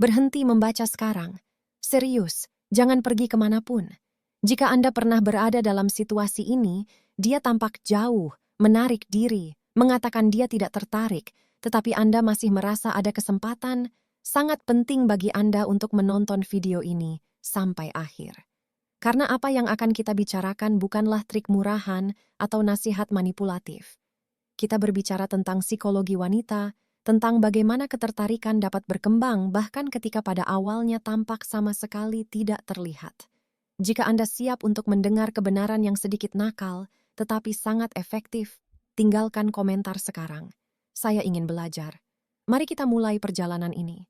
Berhenti membaca sekarang. Serius, jangan pergi kemanapun. Jika Anda pernah berada dalam situasi ini, dia tampak jauh, menarik diri, mengatakan dia tidak tertarik, tetapi Anda masih merasa ada kesempatan. Sangat penting bagi Anda untuk menonton video ini sampai akhir. Karena apa yang akan kita bicarakan bukanlah trik murahan atau nasihat manipulatif. Kita berbicara tentang psikologi wanita, tentang bagaimana ketertarikan dapat berkembang bahkan ketika pada awalnya tampak sama sekali tidak terlihat. Jika Anda siap untuk mendengar kebenaran yang sedikit nakal, tetapi sangat efektif, tinggalkan komentar sekarang. Saya ingin belajar. Mari kita mulai perjalanan ini.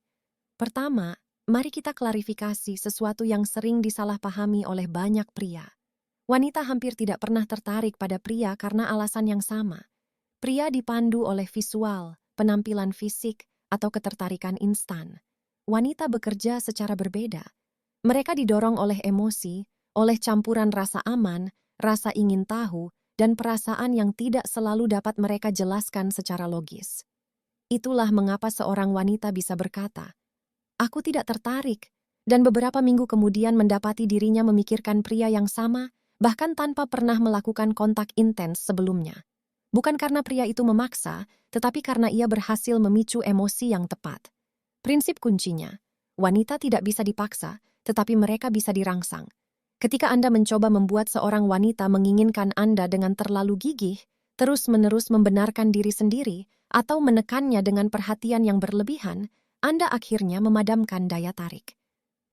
Pertama, mari kita klarifikasi sesuatu yang sering disalahpahami oleh banyak pria. Wanita hampir tidak pernah tertarik pada pria karena alasan yang sama. Pria dipandu oleh visual, penampilan fisik, atau ketertarikan instan. Wanita bekerja secara berbeda. Mereka didorong oleh emosi, oleh campuran rasa aman, rasa ingin tahu, dan perasaan yang tidak selalu dapat mereka jelaskan secara logis. Itulah mengapa seorang wanita bisa berkata, "Aku tidak tertarik," dan beberapa minggu kemudian mendapati dirinya memikirkan pria yang sama, bahkan tanpa pernah melakukan kontak intens sebelumnya. Bukan karena pria itu memaksa, tetapi karena ia berhasil memicu emosi yang tepat. Prinsip kuncinya, wanita tidak bisa dipaksa, tetapi mereka bisa dirangsang. Ketika Anda mencoba membuat seorang wanita menginginkan Anda dengan terlalu gigih, terus-menerus membenarkan diri sendiri, atau menekannya dengan perhatian yang berlebihan, Anda akhirnya memadamkan daya tarik.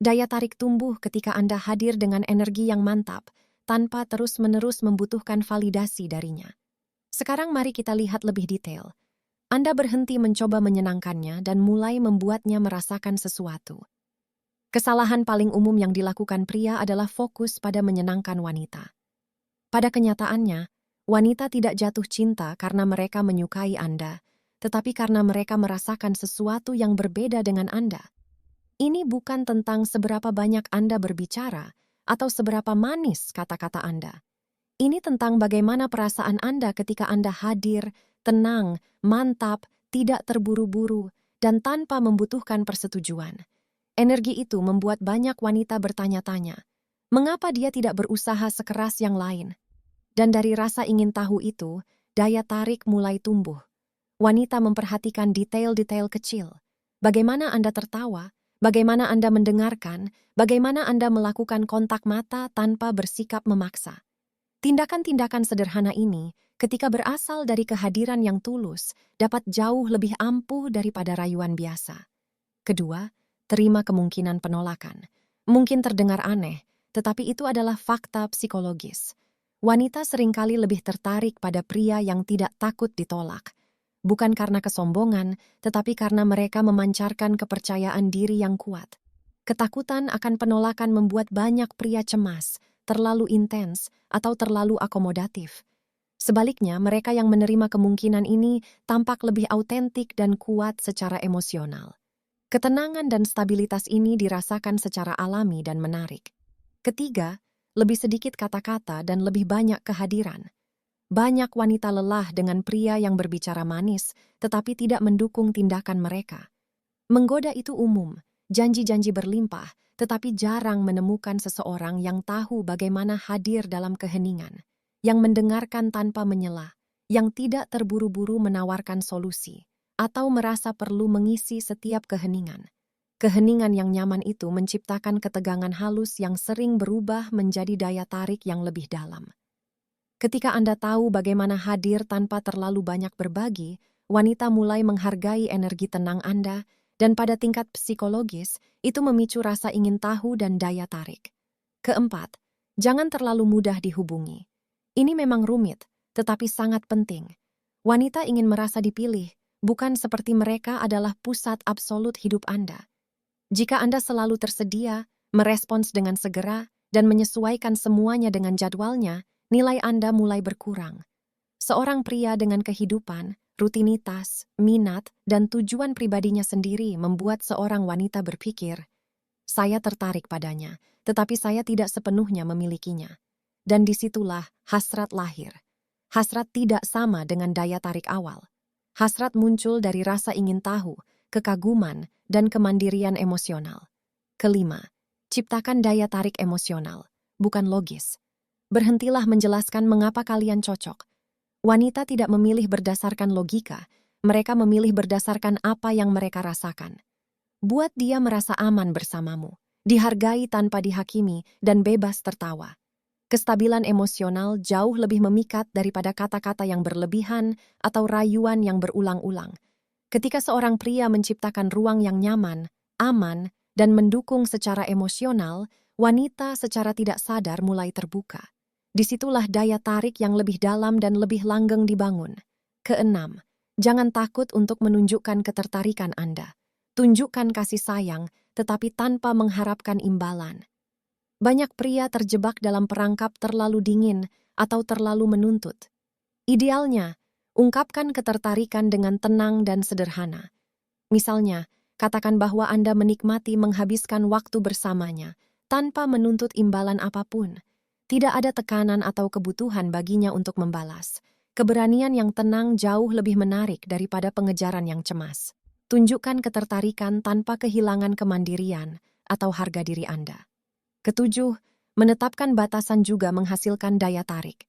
Daya tarik tumbuh ketika Anda hadir dengan energi yang mantap, tanpa terus-menerus membutuhkan validasi darinya. Sekarang mari kita lihat lebih detail. Anda berhenti mencoba menyenangkannya dan mulai membuatnya merasakan sesuatu. Kesalahan paling umum yang dilakukan pria adalah fokus pada menyenangkan wanita. Pada kenyataannya, wanita tidak jatuh cinta karena mereka menyukai Anda, tetapi karena mereka merasakan sesuatu yang berbeda dengan Anda. Ini bukan tentang seberapa banyak Anda berbicara atau seberapa manis kata-kata Anda. Ini tentang bagaimana perasaan Anda ketika Anda hadir, tenang, mantap, tidak terburu-buru, dan tanpa membutuhkan persetujuan. Energi itu membuat banyak wanita bertanya-tanya, mengapa dia tidak berusaha sekeras yang lain? Dan dari rasa ingin tahu itu, daya tarik mulai tumbuh. Wanita memperhatikan detail-detail kecil. Bagaimana Anda tertawa, bagaimana Anda mendengarkan, bagaimana Anda melakukan kontak mata tanpa bersikap memaksa. Tindakan-tindakan sederhana ini, ketika berasal dari kehadiran yang tulus, dapat jauh lebih ampuh daripada rayuan biasa. Kedua, terima kemungkinan penolakan. Mungkin terdengar aneh, tetapi itu adalah fakta psikologis. Wanita seringkali lebih tertarik pada pria yang tidak takut ditolak. Bukan karena kesombongan, tetapi karena mereka memancarkan kepercayaan diri yang kuat. Ketakutan akan penolakan membuat banyak pria cemas, terlalu intens, atau terlalu akomodatif. Sebaliknya, mereka yang menerima kemungkinan ini tampak lebih autentik dan kuat secara emosional. Ketenangan dan stabilitas ini dirasakan secara alami dan menarik. Ketiga, lebih sedikit kata-kata dan lebih banyak kehadiran. Banyak wanita lelah dengan pria yang berbicara manis, tetapi tidak mendukung tindakan mereka. Menggoda itu umum, janji-janji berlimpah, tetapi jarang menemukan seseorang yang tahu bagaimana hadir dalam keheningan, yang mendengarkan tanpa menyela, yang tidak terburu-buru menawarkan solusi, atau merasa perlu mengisi setiap keheningan. Keheningan yang nyaman itu menciptakan ketegangan halus yang sering berubah menjadi daya tarik yang lebih dalam. Ketika Anda tahu bagaimana hadir tanpa terlalu banyak berbagi, wanita mulai menghargai energi tenang Anda, dan pada tingkat psikologis, itu memicu rasa ingin tahu dan daya tarik. Keempat, jangan terlalu mudah dihubungi. Ini memang rumit, tetapi sangat penting. Wanita ingin merasa dipilih, bukan seperti mereka adalah pusat absolut hidup Anda. Jika Anda selalu tersedia, merespons dengan segera, dan menyesuaikan semuanya dengan jadwalnya, nilai Anda mulai berkurang. Seorang pria dengan kehidupan, rutinitas, minat, dan tujuan pribadinya sendiri membuat seorang wanita berpikir, "Saya tertarik padanya, tetapi saya tidak sepenuhnya memilikinya." Dan disitulah hasrat lahir. Hasrat tidak sama dengan daya tarik awal. Hasrat muncul dari rasa ingin tahu, kekaguman, dan kemandirian emosional. Kelima, ciptakan daya tarik emosional, bukan logis. Berhentilah menjelaskan mengapa kalian cocok. Wanita tidak memilih berdasarkan logika, mereka memilih berdasarkan apa yang mereka rasakan. Buat dia merasa aman bersamamu, dihargai tanpa dihakimi, dan bebas tertawa. Kestabilan emosional jauh lebih memikat daripada kata-kata yang berlebihan atau rayuan yang berulang-ulang. Ketika seorang pria menciptakan ruang yang nyaman, aman, dan mendukung secara emosional, wanita secara tidak sadar mulai terbuka. Disitulah daya tarik yang lebih dalam dan lebih langgeng dibangun. Keenam, jangan takut untuk menunjukkan ketertarikan Anda. Tunjukkan kasih sayang, tetapi tanpa mengharapkan imbalan. Banyak pria terjebak dalam perangkap terlalu dingin atau terlalu menuntut. Idealnya, ungkapkan ketertarikan dengan tenang dan sederhana. Misalnya, katakan bahwa Anda menikmati menghabiskan waktu bersamanya tanpa menuntut imbalan apapun. Tidak ada tekanan atau kebutuhan baginya untuk membalas. Keberanian yang tenang jauh lebih menarik daripada pengejaran yang cemas. Tunjukkan ketertarikan tanpa kehilangan kemandirian atau harga diri Anda. Ketujuh, menetapkan batasan juga menghasilkan daya tarik.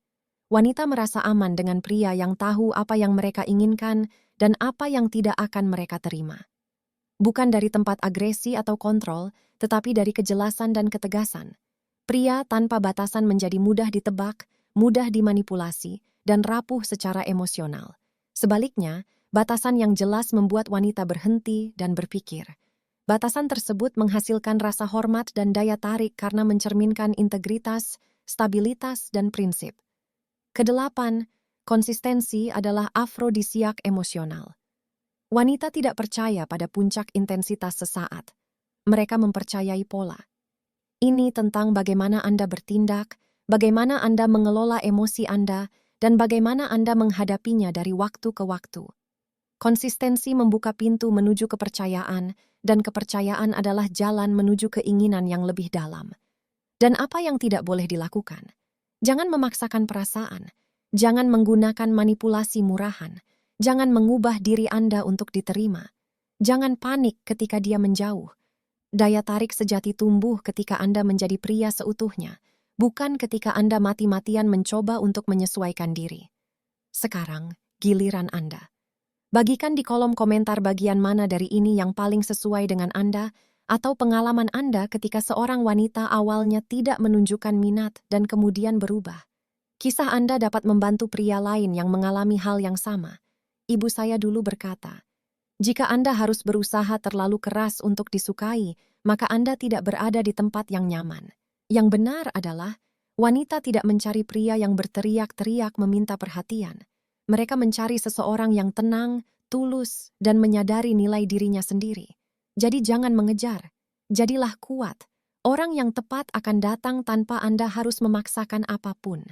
Wanita merasa aman dengan pria yang tahu apa yang mereka inginkan dan apa yang tidak akan mereka terima. Bukan dari tempat agresi atau kontrol, tetapi dari kejelasan dan ketegasan. Pria tanpa batasan menjadi mudah ditebak, mudah dimanipulasi, dan rapuh secara emosional. Sebaliknya, batasan yang jelas membuat wanita berhenti dan berpikir. Batasan tersebut menghasilkan rasa hormat dan daya tarik karena mencerminkan integritas, stabilitas, dan prinsip. Kedelapan, konsistensi adalah afrodisiak emosional. Wanita tidak percaya pada puncak intensitas sesaat. Mereka mempercayai pola. Ini tentang bagaimana Anda bertindak, bagaimana Anda mengelola emosi Anda, dan bagaimana Anda menghadapinya dari waktu ke waktu. Konsistensi membuka pintu menuju kepercayaan, dan kepercayaan adalah jalan menuju keinginan yang lebih dalam. Dan apa yang tidak boleh dilakukan? Jangan memaksakan perasaan, jangan menggunakan manipulasi murahan, jangan mengubah diri Anda untuk diterima, jangan panik ketika dia menjauh. Daya tarik sejati tumbuh ketika Anda menjadi pria seutuhnya, bukan ketika Anda mati-matian mencoba untuk menyesuaikan diri. Sekarang, giliran Anda. Bagikan di kolom komentar bagian mana dari ini yang paling sesuai dengan Anda atau pengalaman Anda ketika seorang wanita awalnya tidak menunjukkan minat dan kemudian berubah. Kisah Anda dapat membantu pria lain yang mengalami hal yang sama. Ibu saya dulu berkata, jika Anda harus berusaha terlalu keras untuk disukai, maka Anda tidak berada di tempat yang nyaman. Yang benar adalah, wanita tidak mencari pria yang berteriak-teriak meminta perhatian. Mereka mencari seseorang yang tenang, tulus, dan menyadari nilai dirinya sendiri. Jadi jangan mengejar, jadilah kuat. Orang yang tepat akan datang tanpa Anda harus memaksakan apapun.